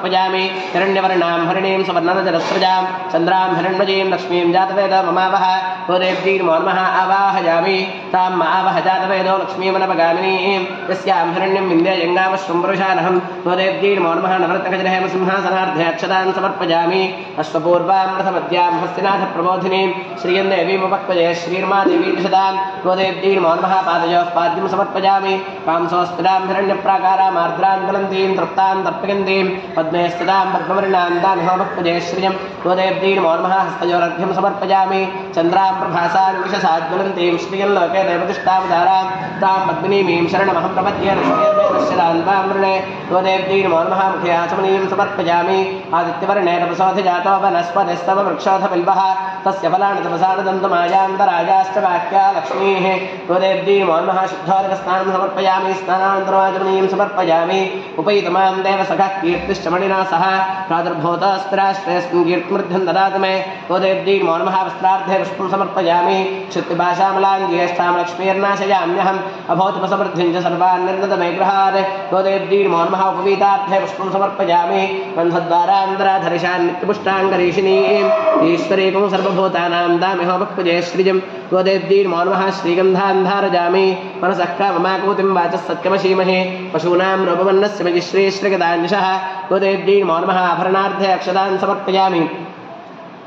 समर्पयामि हिरण्यवर्णां हरिणीं सुवर्णरजतस्रजां चन्द्रां हिरण्मयीं लक्ष्मीं जातवेदो ममावह गोदेव्यै नमो नमः आवाहयामि तां आवाह जातवेदो लक्ष्मीमनपगामिनीं यस्यां हिरण्यं विन्द्यजङ्गामश्वं पुरुषानहं गोदेव्यै नमो नमः नवरत्नगजरहेम सिंहासनार्धे अक्षतान् समर्पयामि अश्वपूर्वां रथमद्यां हस्तिनाथप्रबोधिनीं श्रियन्देवीमुपक्वये श्रीर्मादेवी दिशतां गोदेव्यै नमो नमः पादयोः पाद्यं समर्पयामि पांसोऽस्मितां हिरण्यप्राकारामार्द्रां ज्वलन्तीं तृप्तां तर्पयन्तीं पद्मे स्थितां पद्मवर्णां दामिहोपक्वये श्रियं गोदेव्यै नमो नमः हस्तयोरर्घ्यं समर्पयामि चन्द्रां प्रभासां विशसा ज्वलन्तीं श्रियल्लोके देवतिष्ठावतारां तां पद्मिनीमीं शरणमहं प्रपद्ये श्रियन्देवश्चरान्तां वृणे गोदेव्यै नमो नमः मुखे आचमनीं समर्पयामि आदित्यवर्णे तपसोऽधिजातो वनस्पतिस्तव वृक्षोऽधबिल्वः तस्य फलानि तपसानदन्तमायान्तरायाश्च वाक्या लक्ष्मीः गोदेव्यै नमो नमः शुद्धोदकस्नानं समर्पयामि स्नानानन्तरमाचमनीं समर्पयामि उपैतमां देवसखः कीर्तिश्च मणिना सह प्रादुर्भूतस्थिराश्रयस्मिन् कीर्तिमृद्ध्यं ददातु मे गोदेव्यै नमो नमः वस्त्रार्धे पुष्पं समर्पयामि क्षुत्पिपाशामलाञ्ज्येष्ठां लक्ष्मीर्नाशयाम्यहम् अभौतपसमृद्धिं च सर्वान् निर्गतमे गृहात् गोदेव्यै नमो नमः उपवीतार्धे पुष्पं समर्पयामि गन्धद्वारान्तराधरिषान् नित्यपुष्टाङ्गरीषिणीम् ईश्वरीकं सर्वभूतानां दामिहोपक्वये श्रियं गोदेव्यै नमो नमः श्रीगन्धान् धारयामि मनसः काममाकूतिं वाचः सत्यमशीमहे पशूनां रूपमन्नस्य मयि श्रीश्रीगदान्यशः गोदेव्यै नमो नमः आभरणार्धे अक्षतान् समर्पयामि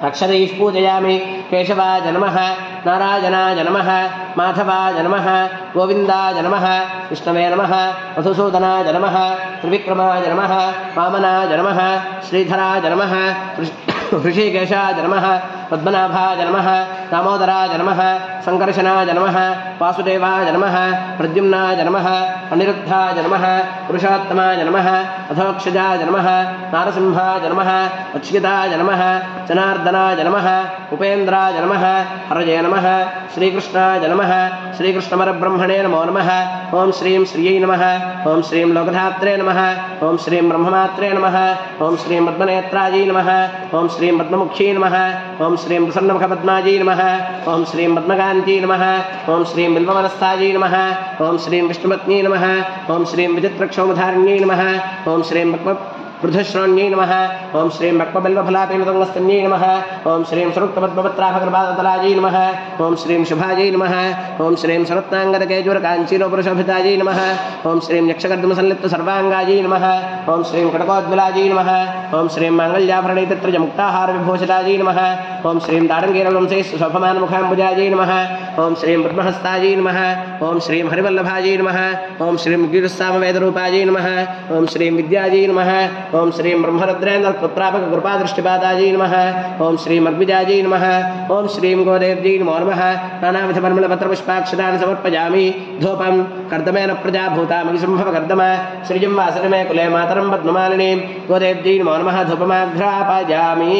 अक्षदैः पूजयामि केशवाय नमः नारायणाय नमः माधवाय नमः गोविन्दाय नमः विष्णवे नमः मधुसूदनाय नमः त्रिविक्रमाय नमः वामनाय नमः श्रीधराय नमः ऋषिकेशाय नमः पद्मनाभाय नमः दामोदराय नमः संकर्षणाय नमः वासुदेवाय नमः प्रद्युम्नाय नमः अनिरुद्धाय नमः पुरुषोत्तमाय नमः अधोक्षजाय नमः नारसिंहाय नमः अच्युताय नमः जनार्दनाय नमः उपेन्द्राय नमः हरये नमः श्रीकृष्णाय नमः श्रीकृष्णपरब्रह्मणे नमो नमः ओं श्रीं श्रियै नमः ओं श्रीं लोकधात्रे नमः ओं श्रीं ब्रह्ममात्रे नमः ओं श्रीं पद्मनेत्रायै नमः ओं श्रीं पद्ममुख्यै नमः ओं श्रीं प्रसन्नमुखपद्मायै नमः ओं श्रीं पद्मकान्त्यै नमः ओं श्रीं बिल्ववनस्थायै नमः ओं श्रीं विष्णुपत्न्यै नमः ओं श्रीं विचित्रक्षौमधारिण्यै नमः ओं श्रीं पृथुश्रोण्यै नमः ओं श्रीं भक्पबिल्वफलापीनतुङ्गस्तन्यै नमः ओं श्रीं सरुक्तपद्मपत्राभगर्भादतलायै नमः ओं श्रीं शुभायै नमः ओं श्रीं सरत्नाङ्गदकेजुरकाञ्चीलोपुरुषोभितायै नमः ओं श्रीं यक्षगर्दमसंलिप्तसर्वाङ्गायै नमः ओं श्रीं कटकोद्विलायै नमः ओं श्रीं माङ्गल्याभरणैतत्रयमुक्ताहारविभूषितायै नमः ओं श्रीं तारङ्गीरवंशैः नमः ओं श्रीं पद्महस्तायै नमः ओं श्रीं हरिवल्लभायै नमः ओं श्रीं गिरिस्सामवेदरूपायै नमः ओं श्रीं विद्यायै नमः ओं श्रीं ब्रह्मरुद्रेन्द्रपुत्रापककृपादृष्टिपादायै नमः ओं श्रीं मर्विजायै नमः ओं श्रीं गोदेव्यै नमो नमः नानाविधपरिमलपत्रपुष्पाक्षतानि समर्पयामि धूपं कर्दमेन प्रजाभूतामगिसम्भवकर्दम श्रियं वासरमे कुले मातरं पद्ममालिनीं गोदेव्यै नमो नमः धूपमाघ्रापयामि।